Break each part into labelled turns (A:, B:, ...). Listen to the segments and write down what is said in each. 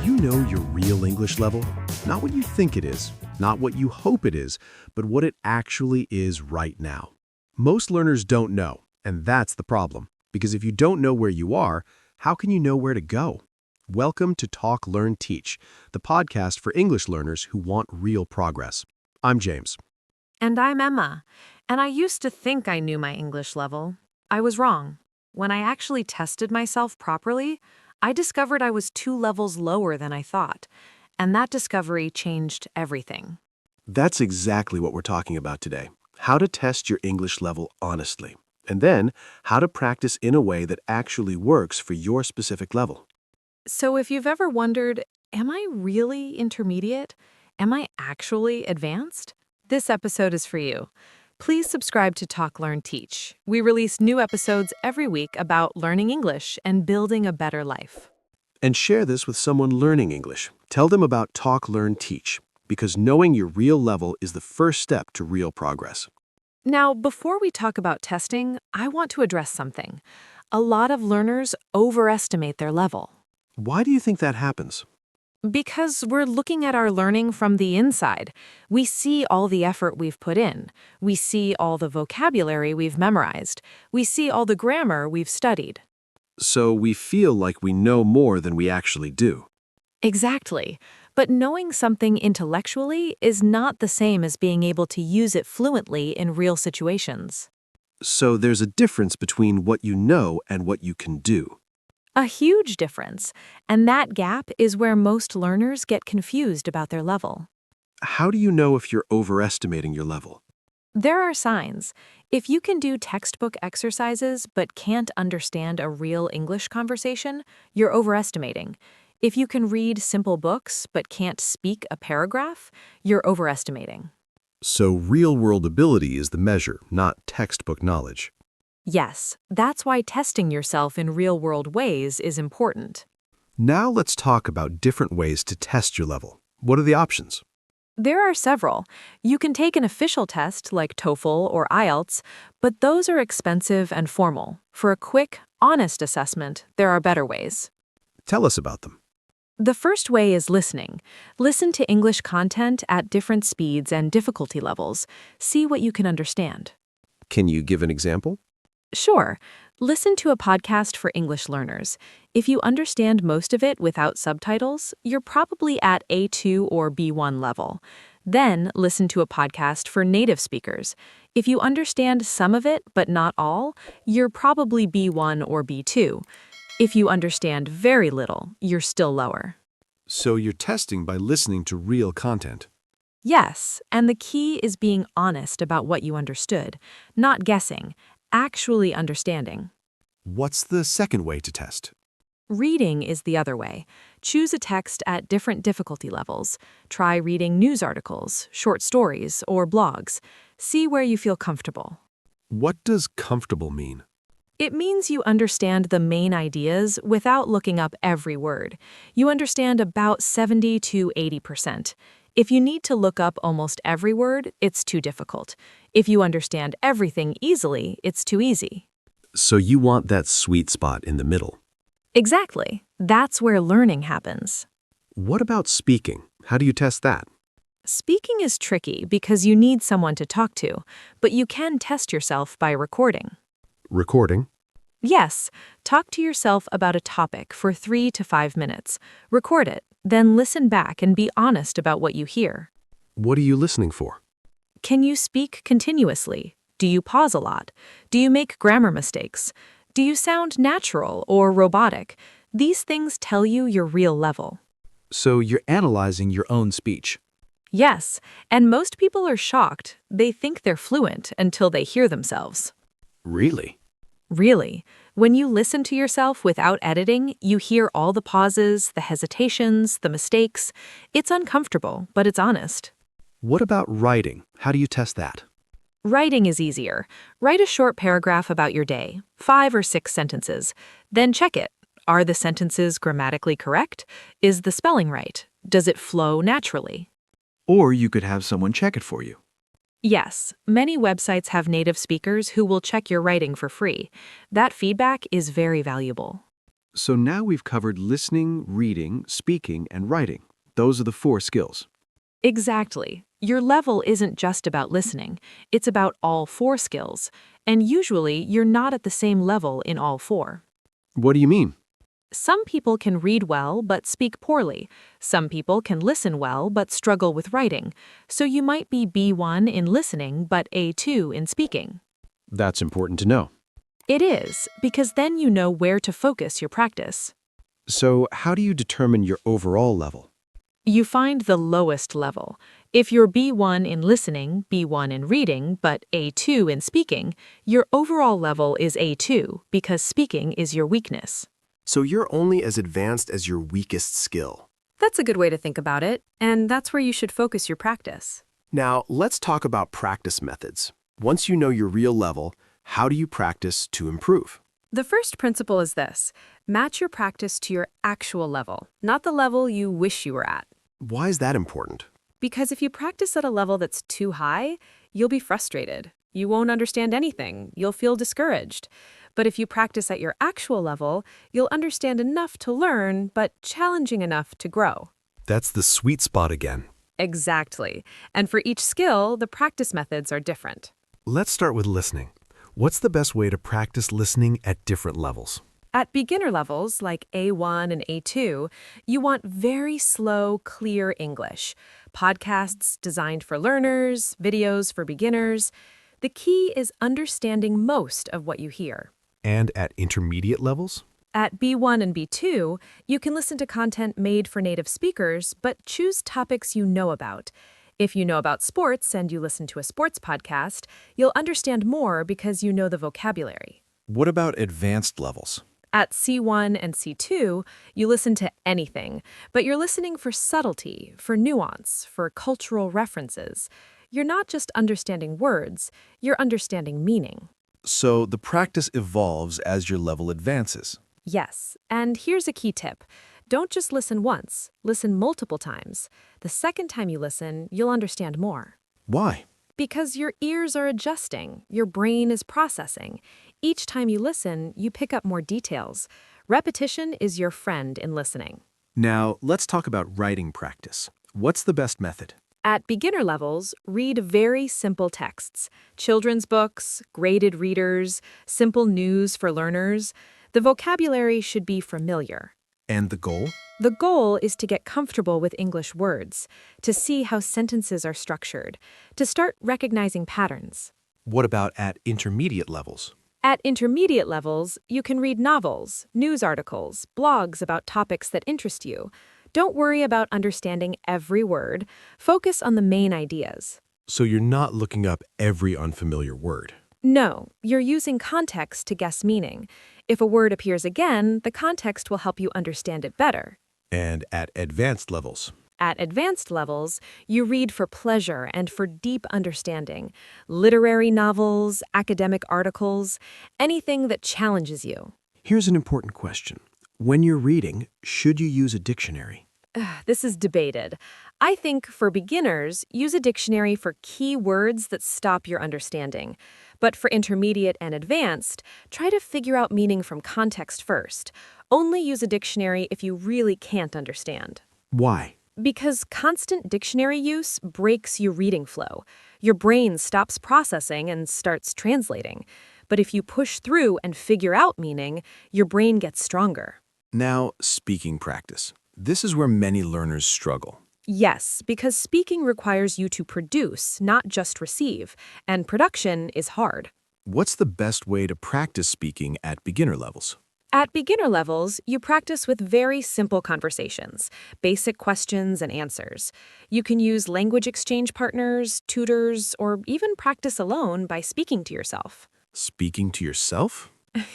A: you know your real English level? Not what you think it is, not what you hope it is, but what it actually is right now. Most learners don't know, and that's the problem. Because if you don't know where you are, how can you know where to go? Welcome to Talk, Learn, Teach, the podcast for English learners who want real progress. I'm James.
B: And I'm Emma. And I used to think I knew my English level. I was wrong. When I actually tested myself properly, I discovered I was 2 levels lower than I thought. And that discovery changed everything.
A: That's exactly what we're talking about today. How to test your English level honestly. And then, how to practice in a way that actually works for your specific level.
B: So if you've ever wondered, am I really intermediate? Am I actually advanced? This episode is for you. Please subscribe to Talk, Learn, Teach. We release new episodes every week about learning English and building a better life.
A: And share this with someone learning English. Tell them about Talk, Learn, Teach, because knowing your real level is the first step to real progress.
B: Now, before we talk about testing, I want to address something. A lot of learners overestimate their level.
A: Why do you think that happens?
B: Because we're looking at our learning from the inside. We see all the effort we've put in. We see all the vocabulary we've memorized. We see all the grammar we've studied.
A: So we feel like we know more than we actually do.
B: Exactly. But knowing something intellectually is not the same as being able to use it fluently in real situations.
A: So there's a difference between what you know and what you can do.
B: A huge difference, and that gap is where most learners get confused about their level.
A: How do you know if you're overestimating your level?
B: There are signs. If you can do textbook exercises but can't understand a real English conversation, you're overestimating. If you can read simple books but can't speak a paragraph, you're overestimating.
A: So real-world ability is the measure, not textbook knowledge.
B: Yes, that's why testing yourself in real-world ways is important.
A: Now let's talk about different ways to test your level. What are the options?
B: There are several. You can take an official test like TOEFL or IELTS, but those are expensive and formal. For a quick, honest assessment, there are better ways.
A: Tell us about them.
B: The first way is listening. Listen to English content at different speeds and difficulty levels. See what you can understand.
A: Can you give an example?
B: Sure. Listen to a podcast for English learners. If you understand most of it without subtitles, you're probably at A2 or B1 level. Then listen to a podcast for native speakers. If you understand some of it but not all, you're probably B1 or B2. If you understand very little, you're still lower.
A: So you're testing by listening to real content.
B: Yes, and the key is being honest about what you understood, not guessing, actually understanding.
A: What's the second way to test?
B: Reading is the other way. Choose a text at different difficulty levels. Try reading news articles, short stories, or blogs. See where you feel comfortable.
A: What does comfortable mean?
B: It means you understand the main ideas without looking up every word. You understand about 70 to 80%. If you need to look up almost every word, it's too difficult. If you understand everything easily, it's too easy.
A: So you want that sweet spot in the middle.
B: Exactly. That's where learning happens.
A: What about speaking? How do you test that?
B: Speaking is tricky because you need someone to talk to, but you can test yourself by recording.
A: Recording?
B: Yes, talk to yourself about a topic for 3 to 5 minutes. Record it, then listen back and be honest about what you hear.
A: What are you listening for?
B: Can you speak continuously? Do you pause a lot? Do you make grammar mistakes? Do you sound natural or robotic? These things tell you your real level.
C: So you're analyzing your own speech.
B: Yes, and most people are shocked. They think they're fluent until they hear themselves.
A: Really?
B: Really, when you listen to yourself without editing, you hear all the pauses, the hesitations, the mistakes. It's uncomfortable, but it's honest.
A: What about writing? How do you test that?
B: Writing is easier. Write a short paragraph about your day, 5 or 6 sentences. Then check it. Are the sentences grammatically correct? Is the spelling right? Does it flow naturally?
C: Or you could have someone check it for you.
B: Yes, many websites have native speakers who will check your writing for free. That feedback is very valuable.
C: So now we've covered listening, reading, speaking, and writing. Those are the 4 skills.
B: Exactly. Your level isn't just about listening, it's about all 4 skills, and usually you're not at the same level in all 4.
A: What do you mean?
B: Some people can read well but speak poorly. Some people can listen well but struggle with writing. So you might be B1 in listening but A2 in speaking.
A: That's important to know.
B: It is, because then you know where to focus your practice.
A: So, how do you determine your overall level?
B: You find the lowest level. If you're B1 in listening, B1 in reading, but A2 in speaking, your overall level is A2 because speaking is your weakness.
D: So you're only as advanced as your weakest skill.
B: That's a good way to think about it, and that's where you should focus your practice.
D: Now, let's talk about practice methods. Once you know your real level, how do you practice to improve?
B: The first principle is this: match your practice to your actual level, not the level you wish you were at.
D: Why is that important?
B: Because if you practice at a level that's too high, you'll be frustrated. You won't understand anything. You'll feel discouraged. But if you practice at your actual level, you'll understand enough to learn, but challenging enough to grow.
D: That's the sweet spot again.
B: Exactly. And for each skill, the practice methods are different.
D: Let's start with listening. What's the best way to practice listening at different levels?
B: At beginner levels, like A1 and A2, you want very slow, clear English. Podcasts designed for learners, videos for beginners. The key is understanding most of what you hear.
D: And at intermediate levels?
B: At B1 and B2, you can listen to content made for native speakers, but choose topics you know about. If you know about sports and you listen to a sports podcast, you'll understand more because you know the vocabulary.
D: What about advanced levels?
B: At C1 and C2, you listen to anything, but you're listening for subtlety, for nuance, for cultural references. You're not just understanding words, you're understanding meaning.
D: So the practice evolves as your level advances.
B: Yes, and here's a key tip. Don't just listen once, listen multiple times. The second time you listen, you'll understand more.
D: Why?
B: Because your ears are adjusting, your brain is processing. Each time you listen, you pick up more details. Repetition is your friend in listening.
D: Now, let's talk about writing practice. What's the best method?
B: At beginner levels, read very simple texts. Children's books, graded readers, simple news for learners. The vocabulary should be familiar.
D: And the goal?
B: The goal is to get comfortable with English words, to see how sentences are structured, to start recognizing patterns.
D: What about at intermediate levels?
B: At intermediate levels, you can read novels, news articles, blogs about topics that interest you. Don't worry about understanding every word. Focus on the main ideas.
D: So you're not looking up every unfamiliar word.
B: No, you're using context to guess meaning. If a word appears again, the context will help you understand it better.
D: And at advanced levels?
B: At advanced levels, you read for pleasure and for deep understanding. Literary novels, academic articles, anything that challenges you.
D: Here's an important question. When you're reading, should you use a dictionary?
B: This is debated. I think for beginners, use a dictionary for key words that stop your understanding. But for intermediate and advanced, try to figure out meaning from context first. Only use a dictionary if you really can't understand.
D: Why?
B: Because constant dictionary use breaks your reading flow. Your brain stops processing and starts translating. But if you push through and figure out meaning, your brain gets stronger.
D: Now, speaking practice. This is where many learners struggle.
B: Yes, because speaking requires you to produce, not just receive, and production is hard.
D: What's the best way to practice speaking at beginner levels?
B: At beginner levels, you practice with very simple conversations, basic questions and answers. You can use language exchange partners, tutors, or even practice alone by speaking to yourself.
D: Speaking to yourself?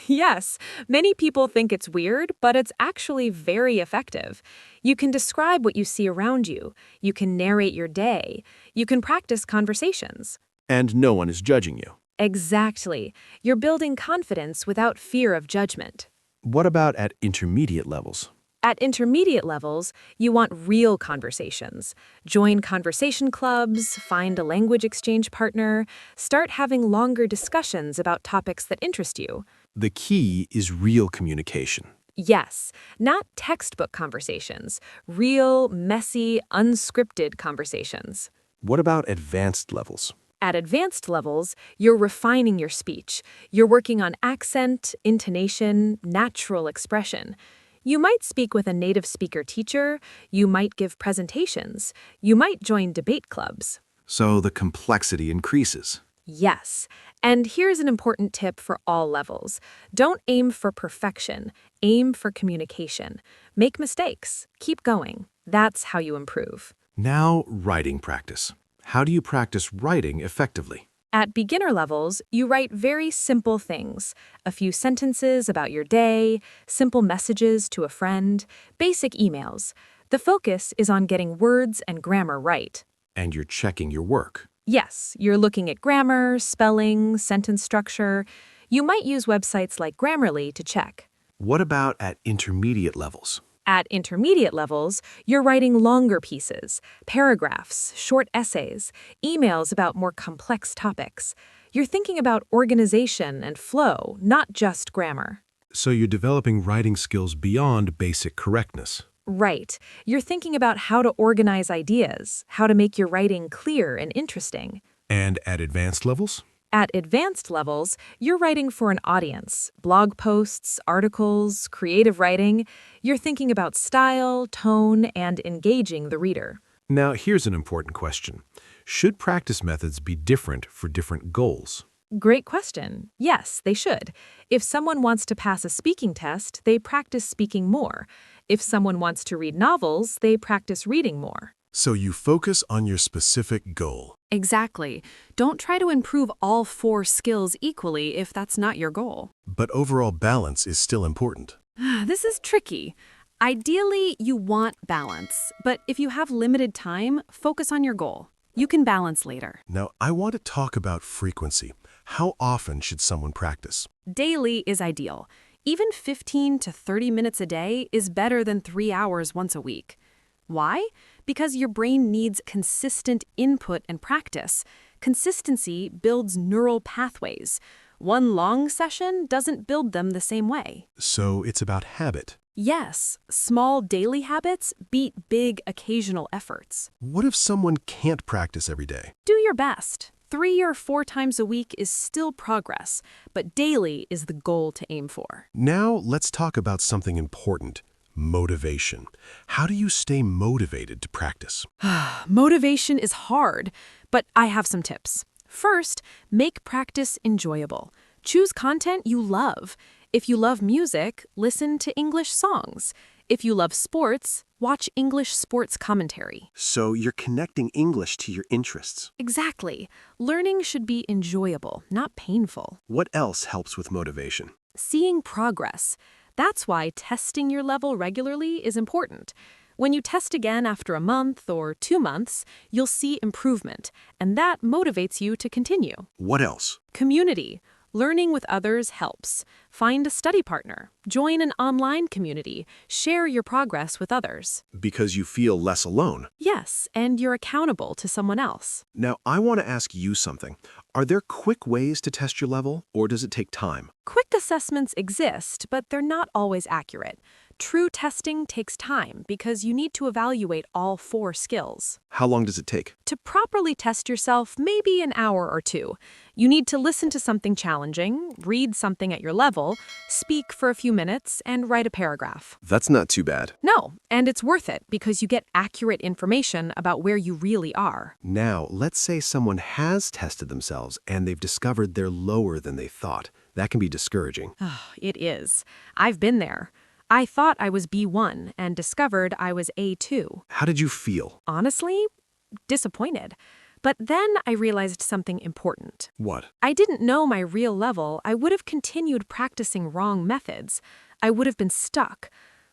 B: Yes, many people think it's weird, but it's actually very effective. You can describe what you see around you. You can narrate your day. You can practice conversations.
D: And no one is judging you.
B: Exactly. You're building confidence without fear of judgment.
D: What about at intermediate levels?
B: At intermediate levels, you want real conversations. Join conversation clubs, find a language exchange partner, start having longer discussions about topics that interest you.
D: The key is real communication.
B: Yes, not textbook conversations, real, messy, unscripted conversations.
D: What about advanced levels?
B: At advanced levels, you're refining your speech. You're working on accent, intonation, natural expression. You might speak with a native speaker teacher, you might give presentations, you might join debate clubs.
C: So the complexity increases.
B: Yes, and here's an important tip for all levels. Don't aim for perfection, aim for communication. Make mistakes, keep going. That's how you improve.
C: Now, writing practice. How do you practice writing effectively?
B: At beginner levels, you write very simple things. A few sentences about your day, simple messages to a friend, basic emails. The focus is on getting words and grammar right.
C: And you're checking your work.
B: Yes, you're looking at grammar, spelling, sentence structure. You might use websites like Grammarly to check.
C: What about at intermediate levels?
B: At intermediate levels, you're writing longer pieces, paragraphs, short essays, emails about more complex topics. You're thinking about organization and flow, not just grammar.
E: So you're developing writing skills beyond basic correctness.
B: Right. You're thinking about how to organize ideas, how to make your writing clear and interesting.
E: And at advanced levels?
B: At advanced levels, you're writing for an audience. Blog posts, articles, creative writing. You're thinking about style, tone, and engaging the reader.
E: Now, here's an important question. Should practice methods be different for different goals?
B: Great question. Yes, they should. If someone wants to pass a speaking test, they practice speaking more. If someone wants to read novels, they practice reading more.
E: So you focus on your specific goal.
F: Exactly. Don't try to improve all 4 skills equally if that's not your goal.
E: But overall balance is still important.
F: This is tricky. Ideally, you want balance, but if you have limited time, focus on your goal. You can balance later.
E: Now, I want to talk about frequency. How often should someone practice?
F: Daily is ideal. Even 15 to 30 minutes a day is better than 3 hours once a week. Why? Because your brain needs consistent input and practice. Consistency builds neural pathways. One long session doesn't build them the same way.
E: So it's about habit.
F: Yes, small daily habits beat big occasional efforts.
E: What if someone can't practice every day?
F: Do your best. 3 or 4 times a week is still progress, but daily is the goal to aim for.
E: Now, let's talk about something important. Motivation. How do you stay motivated to practice?
F: Motivation is hard, but I have some tips. First, make practice enjoyable. Choose content you love. If you love music, listen to English songs. If you love sports, watch English sports commentary.
D: So you're connecting English to your interests.
F: Exactly. Learning should be enjoyable, not painful.
D: What else helps with motivation?
F: Seeing progress. That's why testing your level regularly is important. When you test again after a month or 2 months, you'll see improvement, and that motivates you to continue.
D: What else?
F: Community. Learning with others helps. Find a study partner. Join an online community. Share your progress with others.
D: Because you feel less alone.
F: Yes, and you're accountable to someone else.
D: Now, I want to ask you something. Are there quick ways to test your level, or does it take time?
F: Quick assessments exist, but they're not always accurate. True testing takes time because you need to evaluate all 4 skills.
D: How long does it take?
F: To properly test yourself, maybe an hour or 2. You need to listen to something challenging, read something at your level, speak for a few minutes, and write a paragraph.
D: That's not too bad.
F: No, and it's worth it because you get accurate information about where you really are.
D: Now, let's say someone has tested themselves and they've discovered they're lower than they thought. That can be discouraging.
F: It is. I've been there. I thought I was B1 and discovered I was A2.
D: How did you feel?
F: Honestly, disappointed. But then I realized something important.
D: What?
F: I didn't know my real level. I would have continued practicing wrong methods. I would have been stuck.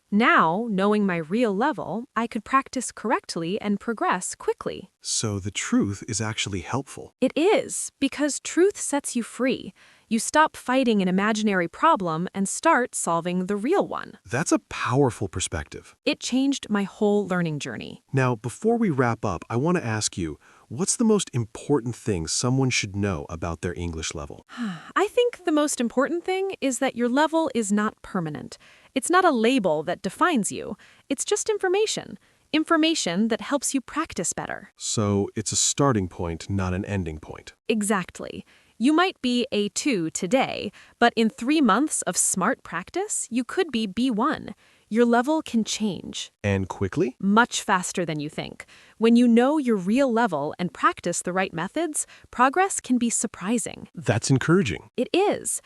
F: Now, knowing my real level, I could practice correctly and progress quickly.
E: So the truth is actually helpful.
F: It is, because truth sets you free. You stop fighting an imaginary problem and start solving the real one.
E: That's a powerful perspective.
F: It changed my whole learning journey.
E: Now, before we wrap up, I want to ask you, What's the most important thing someone should know about their English level?
F: I think the most important thing is that your level is not permanent. It's not a label that defines you. It's just information. Information that helps you practice better.
E: So it's a starting point, not an ending point.
F: Exactly. You might be A2 today, but in 3 months of smart practice, you could be B1. Your level can change
E: And quickly?
F: much faster than you think. When you know your real level and practice the right methods, progress can be surprising.
E: That's encouraging.
F: It is.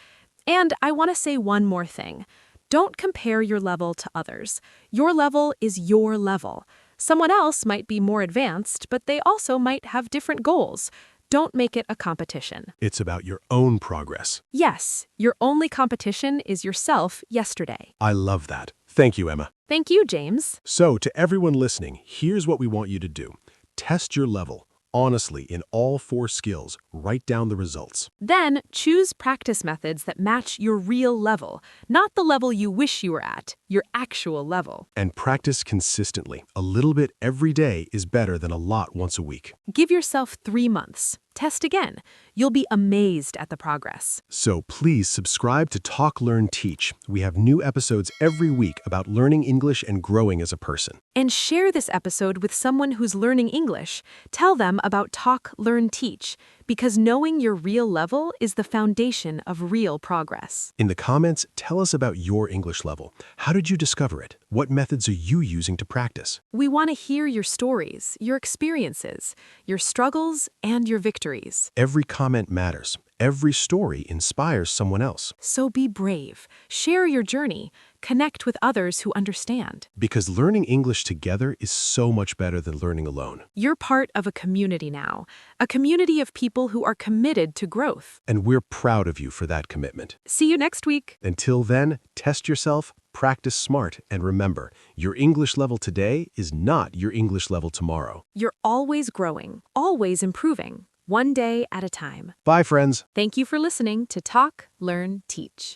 F: And I want to say one more thing. Don't compare your level to others. Your level is your level. Someone else might be more advanced, but they also might have different goals. Don't make it a competition.
E: It's about your own progress.
F: Yes, your only competition is yourself yesterday.
E: I love that. Thank you, Emma.
F: Thank you, James.
E: So, to everyone listening, here's what we want you to do. Test your level, honestly, in all 4 skills. Write down the results.
F: Then choose practice methods that match your real level, not the level you wish you were at, your actual level.
E: And practice consistently. A little bit every day is better than a lot once a week.
F: Give yourself 3 months. Test again. You'll be amazed at the progress.
E: So please subscribe to Talk, Learn, Teach. We have new episodes every week about learning English and growing as a person.
F: And share this episode with someone who's learning English. Tell them about Talk, Learn, Teach, because knowing your real level is the foundation of real progress.
E: In the comments, tell us about your English level. How did you discover it? What methods are you using to practice?
F: We want to hear your stories, your experiences, your struggles, and your victories.
E: Every comment matters. Every story inspires someone else.
F: So be brave. Share your journey. Connect with others who understand.
E: Because learning English together is so much better than learning alone.
F: You're part of a community now, a community of people who are committed to growth.
E: And we're proud of you for that commitment.
F: See you next week.
E: Until then, test yourself, practice smart, and remember, your English level today is not your English level tomorrow.
F: You're always growing, always improving, one day at a time.
E: Bye, friends.
F: Thank you for listening to Talk, Learn, Teach.